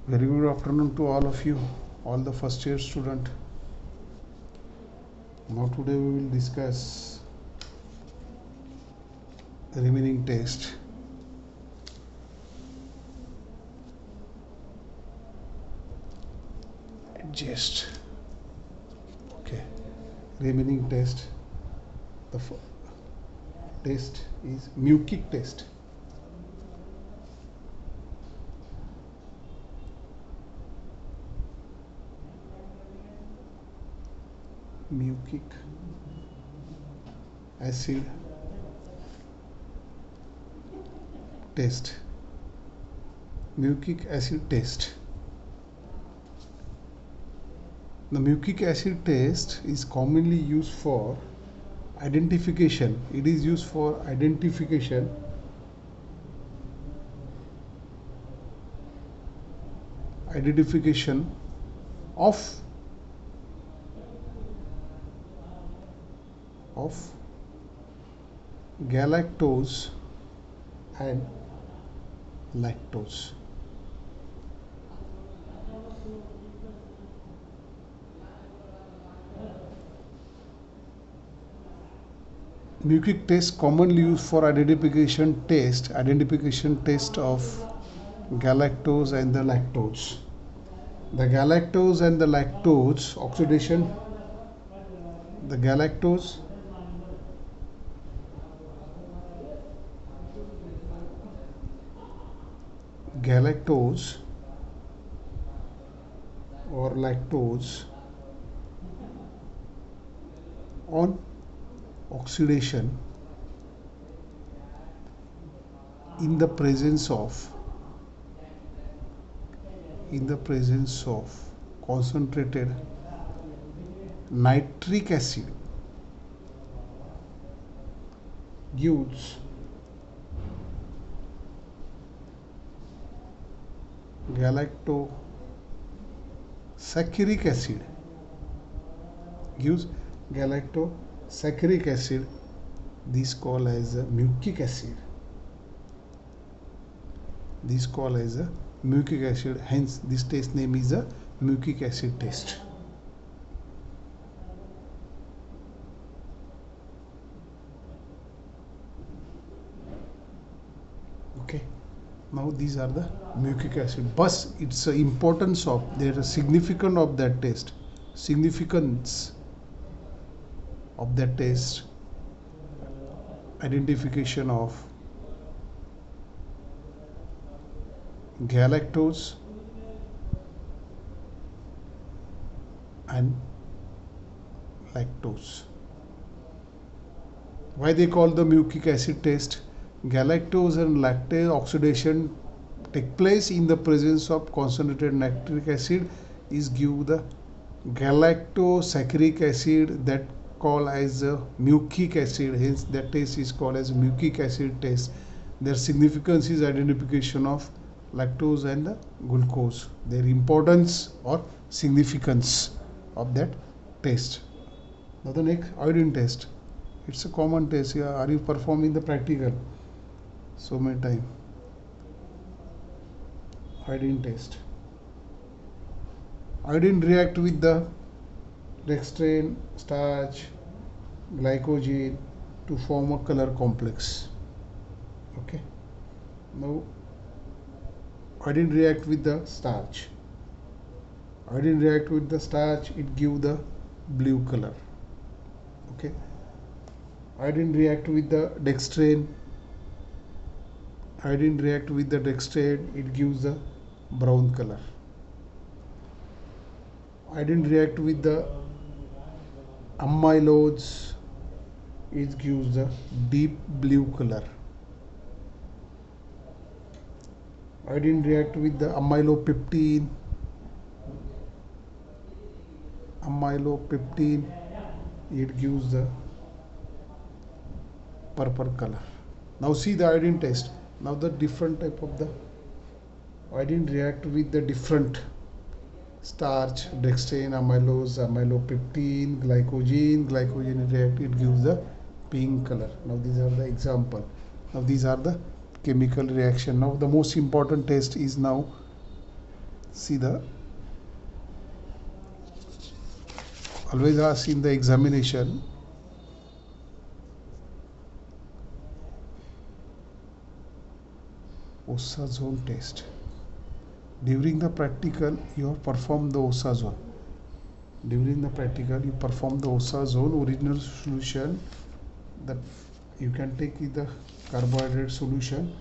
Very good afternoon to all of you, all the first year student. Now today we will discuss the remaining test. Adjust. Okay. Remaining test. The test is Mukic test. Mukic acid test. Mukic acid test. The mucic acid test is commonly used for identification. It is used for identification of galactose and lactose. Mucic test commonly used for identification test of galactose and the lactose. The galactose and the lactose oxidation, the galactose or lactose on oxidation in the presence of concentrated nitric acid gives galactosaccharic acid. This called as a mucic acid. Hence this test name is a mucic acid test. Okay, now these are the mucic acid, but it's the importance of significance of that test, identification of galactose and lactose. Why they call the mucic acid test? Galactose and lactase oxidation take place in the presence of concentrated nitric acid is give the galactosaccharic acid that called as a mucic acid. Hence that test is called as mucic acid test. Their significance is identification of lactose and the glucose, their importance or significance of that test. Now the next, iodine test. It's a common test. Are you performing the practical so many times? Iodine test. Iodine react with the dextrane, starch, glycogen to form a color complex. Okay. Now iodine react with the starch. It give the blue color. Okay. Iodine react with the dextrane. It gives the brown color. Iodine react with the amylose. It gives the deep blue color. Iodine react with the amylopeptine. It gives the purple color. Now see the iodine test. Now the different type of the iodine react with the different starch, dextrane, amylose, amylopeptine, glycogen react, it gives the pink color. Now these are the example. Now these are the chemical reaction. Now the most important test is now See the always ask in the examination, OSA zone test. During the practical, you have performed the OSA zone. During the practical, you perform the OSA zone original solution. That you can take the carbohydrate solution.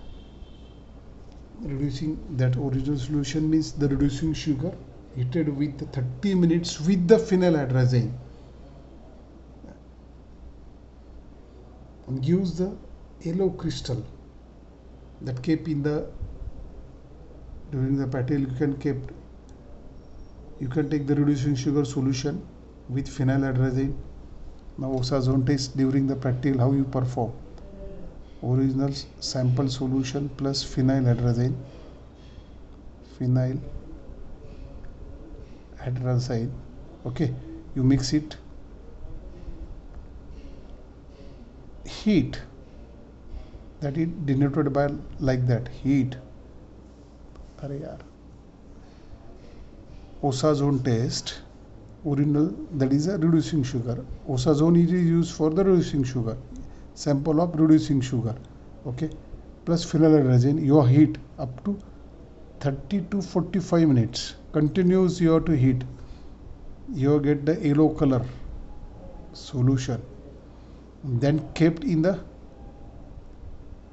Reducing that original solution means the reducing sugar heated with 30 minutes with the phenyl and gives the yellow crystal that kept in the during the practical. You can take the reducing sugar solution with phenyl. Now OSA zone test during the practical, how you perform: original sample solution plus phenyl. Okay, you mix it, heat, that is denoted by like that, heat. OSA zone test original, that is a reducing sugar. OSA zone is used for the reducing sugar, sample of reducing sugar, okay, plus phenyl. You heat up to 30 to 45 minutes continuous. You have to heat, you get the yellow color solution, then kept in the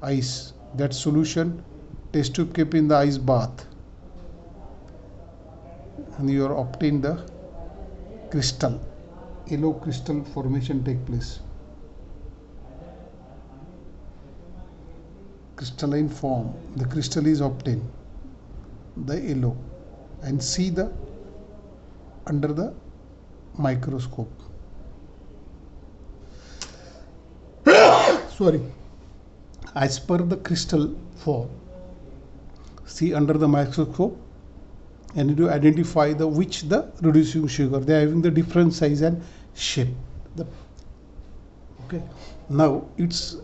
ice. That solution test tube kept in the ice bath, and you are obtain the crystal, yellow crystal formation take place, crystalline form. The crystal is obtained, the yellow, and see the under the microscope. Sorry, as per the crystal form, see under the microscope, and you to identify the which the reducing sugar. They are having the different size and shape. Okay, now it's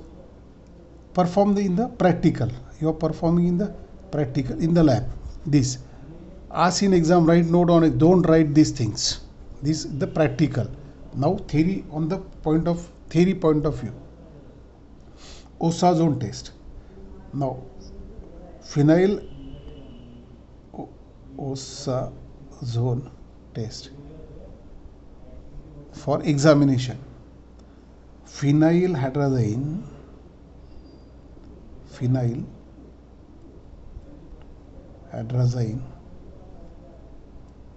performed in the practical. You are performing in the practical in the lab. This ask in exam, write note on it, don't write these things. This is the practical. Now theory, on the point of view, OSA zone test. Now phenyl OSA zone test for examination. Phenylhydrazine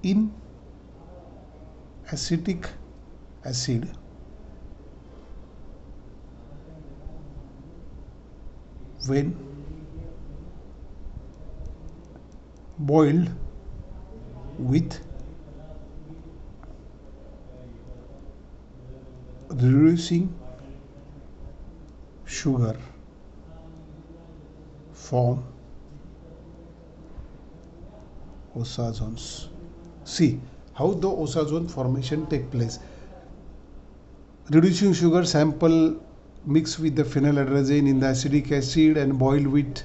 in acetic acid when boiled with reducing sugar form OSA zones. See how the OSA zone formation take place. Reducing sugar sample mixed with the phenyl in the acetic acid and boiled with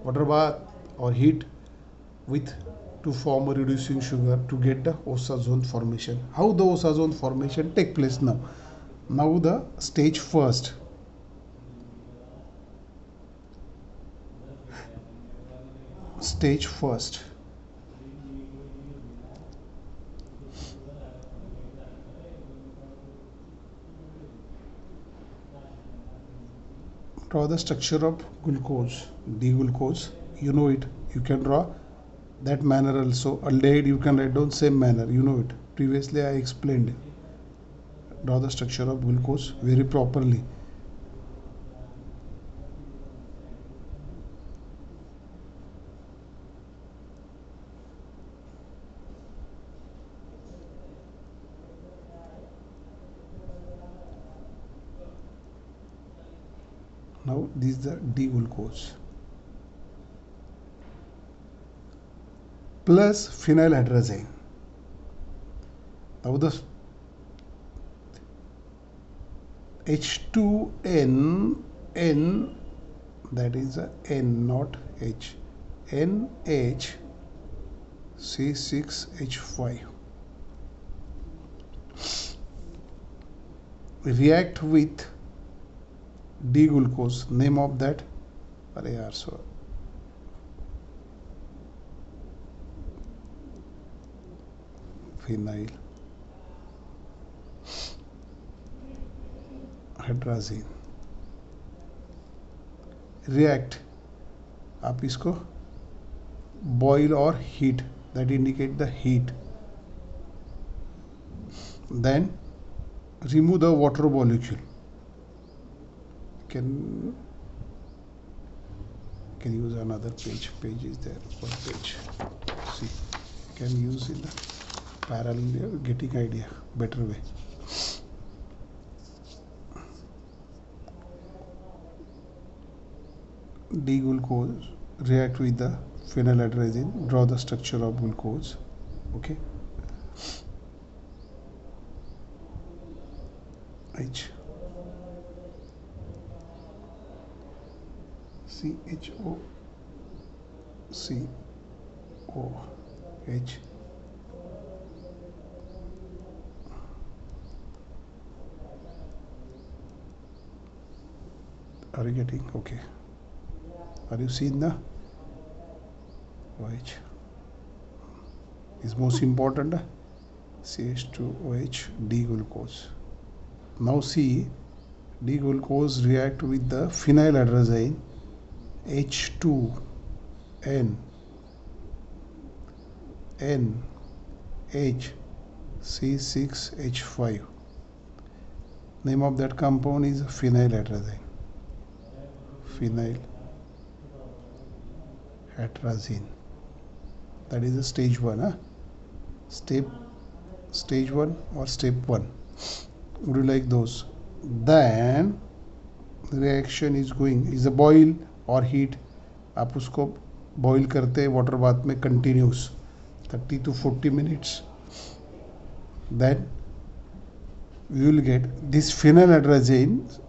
water bath or heat with to form a reducing sugar to get the OSA zone formation. How the OSA zone formation take place now? Now the stage first. Stage first. Draw the structure of glucose, D-glucose. You know it. You can draw that manner also. Aldehyde you can write down same manner. You know it. Previously I explained. Draw the structure of glucose very properly. Now this is the D-glucose plus phenylhydrazine. Now the H2N, that is a N, not H, NH C6H5 react with D-glucose. Name of that, अरे यार सो phenyl hydrazine react, आप इसको boil और heat, that indicate the heat, then remove the water molecule. Can use another page is there, one page, see, can use in the parallel, getting idea better way. D-glucose react with the phenyladrazine, draw the structure of glucose. Okay, H CHO COH are you getting? Okay, are you seeing the OH is most important, CH2OH D-glucose. Now see, D-glucose react with the phenyladrazine, H2N NH C6H5. Name of that compound is phenyladrazine. Phenyladrazine. That is a stage 1. Stage 1 or step 1. Would you like those? Then the reaction is going, is a boil or heat. आप उसको boil करते हैं water bath में continuous 30 to 40 minutes. Then you will get this phenyladrazine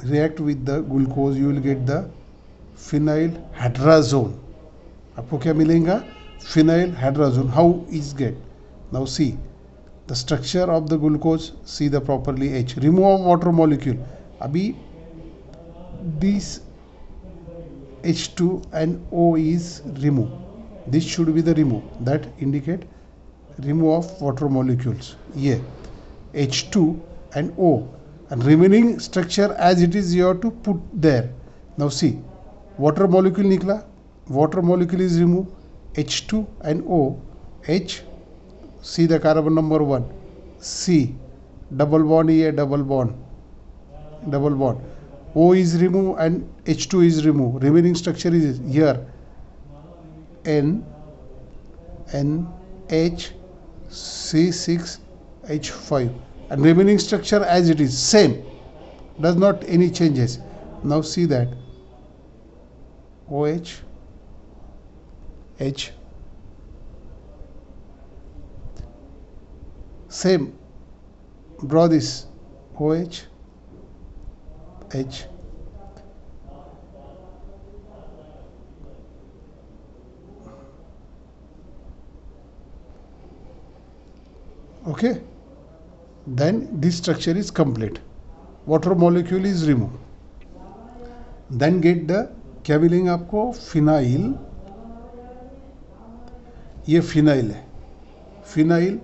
react with the glucose, you will get the phenylhydrazone. आपको क्या मिलेगा? Phenylhydrazone. How is get? Now see the structure of the glucose, see the properly H. Remove of water molecule. अभी this H2 and O is remove. This should be the remove. That indicate remove of water molecules. Yeah, H2 and O, and remaining structure as it is you have to put there. Now see, water molecule निकला, water molecule is removed, H2 and O, H, see the carbon number 1, C, double bond here, double bond, O is removed and H2 is removed. Remaining structure is here, N, H, C6H5, and remaining structure as it is, same, does not any changes. Now see that OH, H, same, draw this OH, H, okay, then this structure is complete, water molecule is removed. Then get the, क्या मिलेंगे आपको? Phenyl, ये phenyl है, phenyl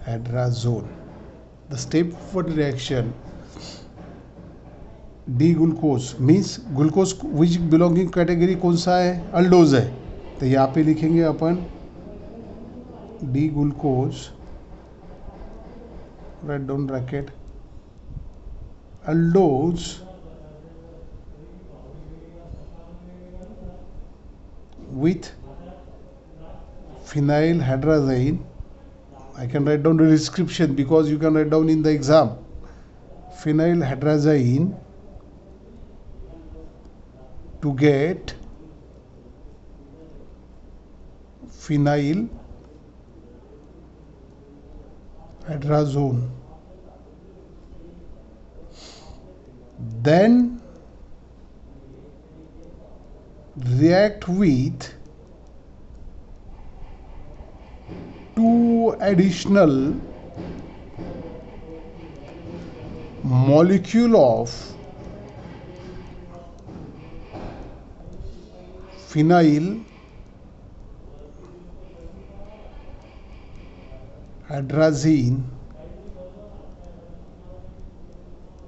hydrazone. The step 1 reaction, D-glucose means glucose which belonging category कौन सा है? अल्डोज है. तो यहाँ पे लिखेंगे अपन D-glucose, write down bracket, aldose with phenylhydrazine. I can write down the description because you can write down in the exam. Phenylhydrazine to get phenylhydrazone. Then react with two additional molecule of phenyl hydrazine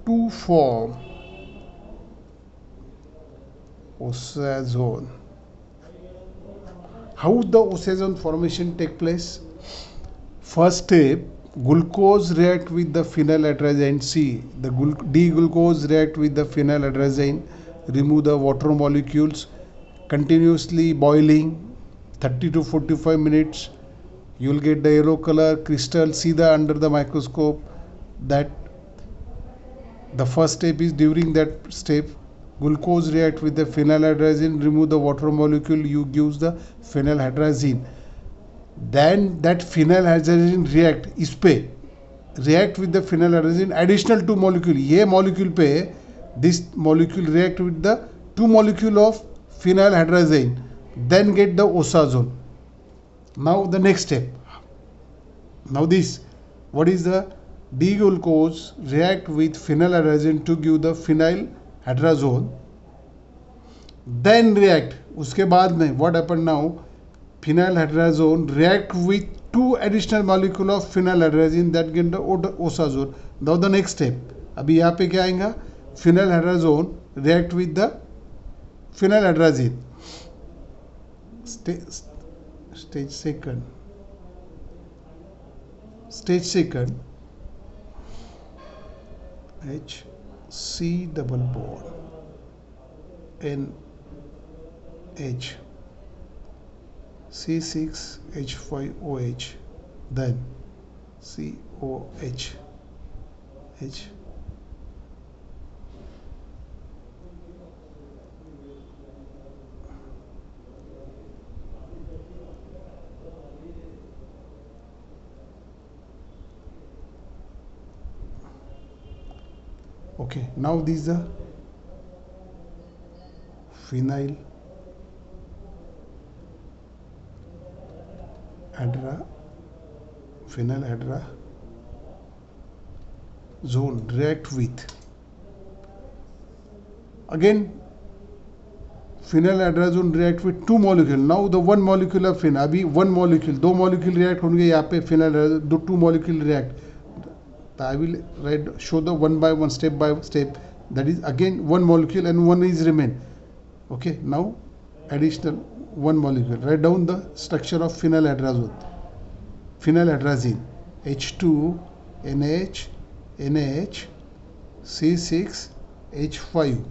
to form oxazole. How the oxazole formation take place? First step, glucose react with the phenyl C. The D-glucose react with the phenyl remove the water molecules, continuously boiling 30 to 45 minutes. You will get the yellow color crystal. See the under the microscope that the first step is during that step glucose react with the phenyl remove the water molecule, you gives the phenyl. Then that phenyl react इस पे react with the phenyl additional two molecule, ये molecule पे this molecule react with the two molecule of phenyl then get the oxazole. Now the next step, now this, what is the D-glucose react with phenyl to give the phenyl, then react, उसके बाद में what happened now, phenyl react with two additional molecule of phenyl that get the oxazole. Now the next step, अभी यहाँ पे क्या आएगा, phenyl react with the phenyl. Stage second, HC double bond NH C6H5OH, then COH H. Okay, now this is the phenyl zone react with again phenyl react with two molecule. Now the one molecule of phenyl, अभी one molecule, दो molecule react होंगे यहाँ पे phenyl दो two molecule react. I will show the one by one, step by step. That is again one molecule and one is remain. Okay, now additional one molecule. Write down the structure of phenyl H2 NH NH C6 H5.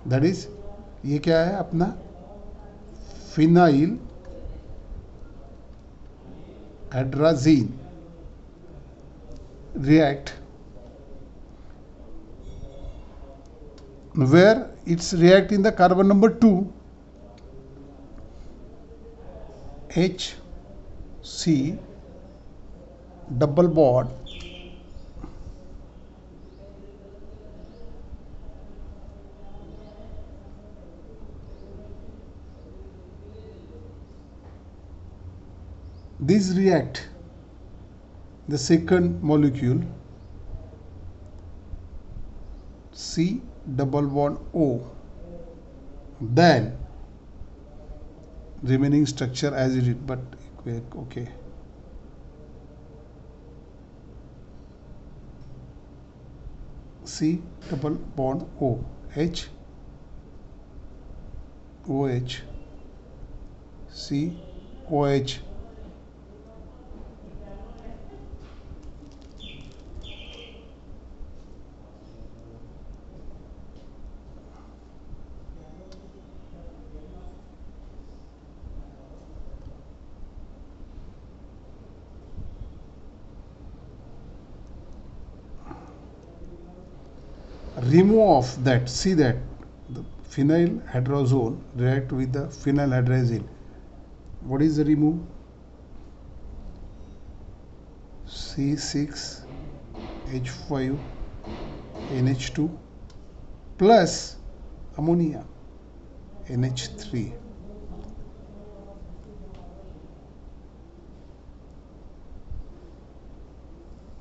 That is ये क्या है अपना phenyl react where it's react in the carbon number 2 HC double bond this react the second molecule C double bond O, then remaining structure as it is, but okay. C double bond O H OH C OH. Remove of that, see that the phenyl react with the phenyl. What is the remove? C6H5NH2 plus ammonia. NH3.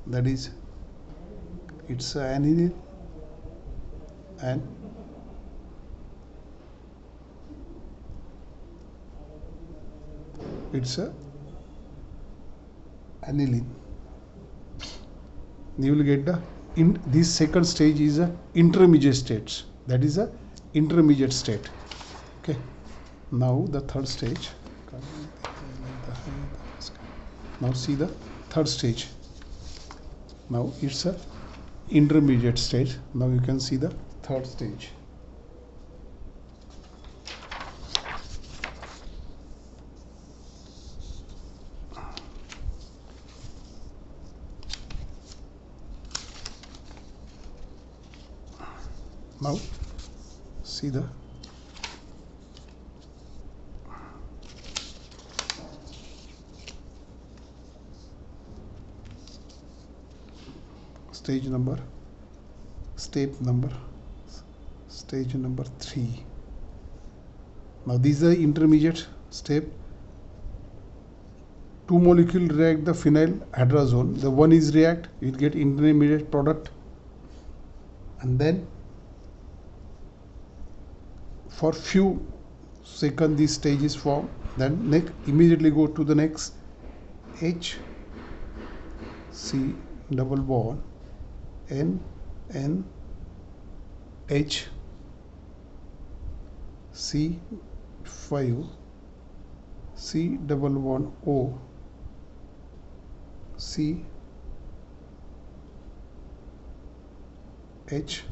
That is, it's aniline, and it's a aniline. You will get the this second stage is a intermediate state. That is a intermediate state. Okay. Now the third stage. Now see the third stage. Now it's a intermediate stage. Now you can see the third stage. Now see the stage number 3. Now this is the intermediate step. Two molecules react the phenyl hydrazone. The one is react, you will get intermediate product, and then for few seconds this stage is formed. Then next immediately go to the next H C double bond N H C 5 C double bond O C H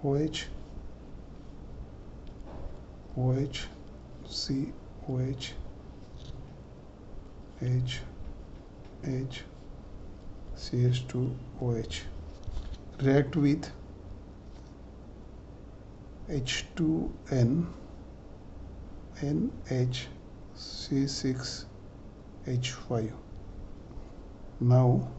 OH C OH H CH2OH react with H2N NHC6H5. Now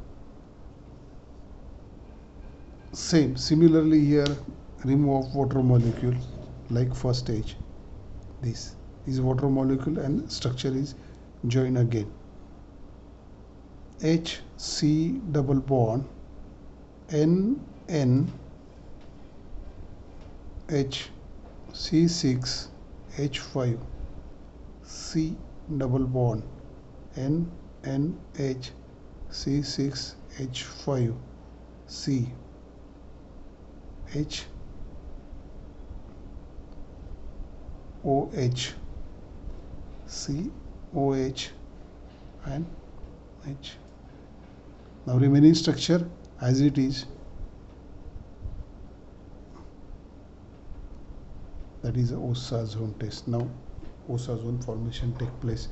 similarly here remove water molecule like first stage. This is water molecule and structure is join again. HC double bond NH C6H5 C double bond NH C6H5 C H OH C OH and H. Now remaining structure as it is, that is a Osa-zone test. Now Osa-zone formation take place.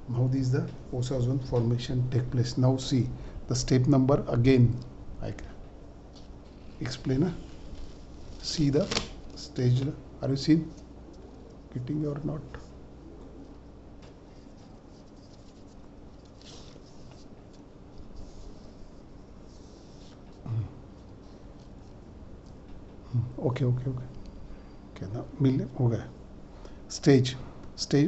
Now this is the Osa-zone formation take place. Now see the step number again. I can explain. See the stage. Are you seeing? Getting or not? Okay. Now मिल हो गया. Stage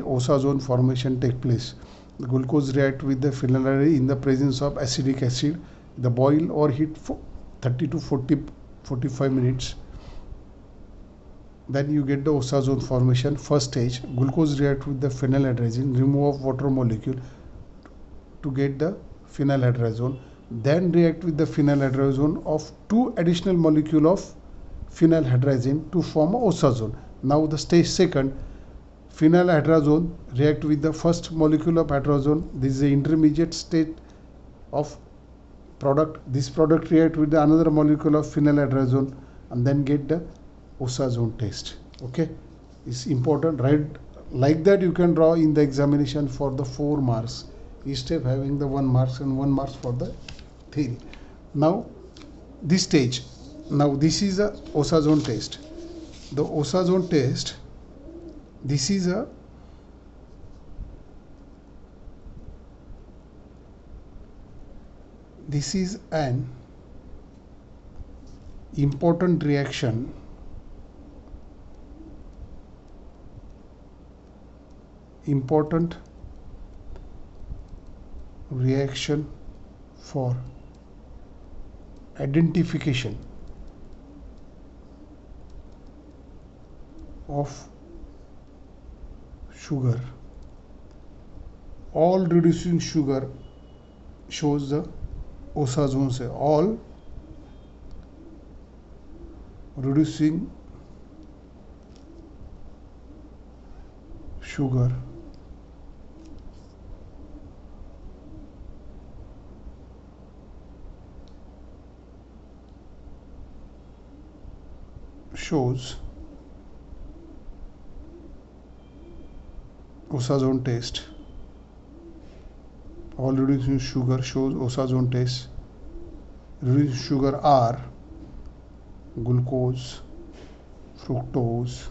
Osa-zone formation take place. The glucose react with the phenylalanine in the presence of acetic acid. The boil or heat for 30 to 45 minutes. Then you get the Osa-zone formation. First stage, glucose react with the phenyl-hydrazine, remove of water molecule to get the phenyl-hydrazone. Then react with the phenyl-hydrazone of 2 additional molecule of phenyl-hydrazine to form a Osa-zone. Now the stage second, phenyl-hydrazone react with the first molecule of hydrazone. This is the intermediate state of product. This product react with the another molecule of phenyl-hydrazone and then get the Osa-zone test. Okay, it's important, right? Like that you can draw in the examination for the 4 marks. Each step having the 1 marks and 1 marks for the theory. Now this stage. Now this is a Osa-zone test. The Osa-zone test. This is an important reaction important reaction for identification of sugar. All reducing sugar shows the OSA zone से all reducing sugar shows OSA zone test. All reducing sugar shows OSA zone test. Reducing sugar are glucose, fructose,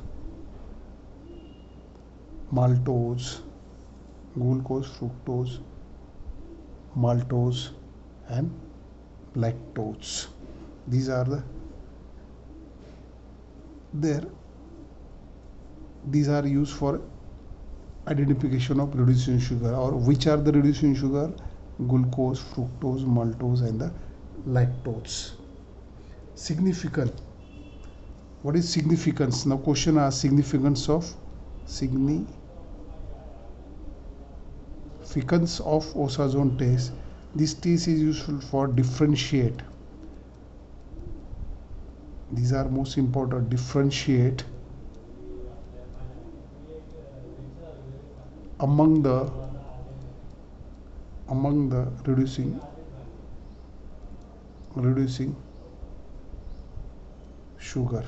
maltose, glucose, fructose, maltose and lactose. These are these are used for identification of reducing sugar. Or which are the reducing sugar? Glucose, fructose, maltose and the lactose. Significant. What is significance? Now question asks significance of OSA zone test. This test is useful for differentiate. These are most important. Differentiate among the reducing sugar.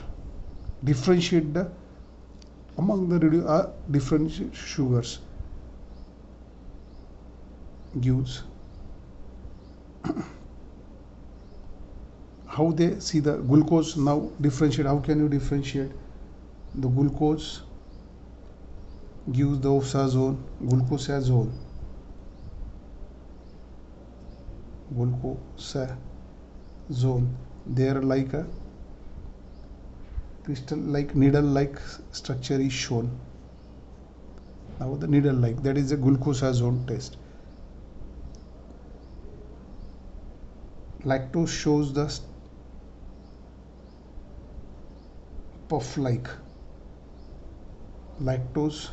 Differentiate the among the different sugars gives how they see the glucose. Now differentiate. How can you differentiate? The glucose gives the OSA zone, glucose zone, there like a crystal like needle like structure is shown. Now the needle like, that is the glucose zone test. Lactose shows the puff like. Lactose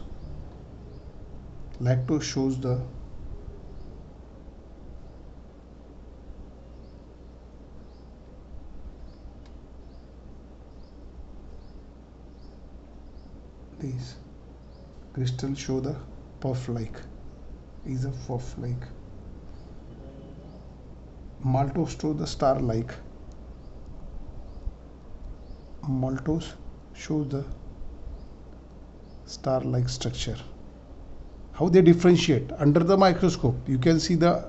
shows the these crystal show the puff like, is a puff like. Maltose shows the star like. Maltose shows the star like structure. How they differentiate? Under the microscope you can see the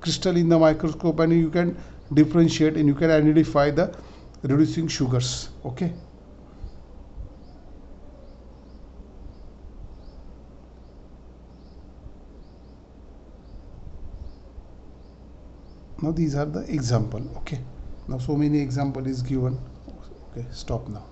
crystal in the microscope and you can differentiate and you can identify the reducing sugars. Okay. Now these are the example. Okay. Now so many example is given. Okay, stop now.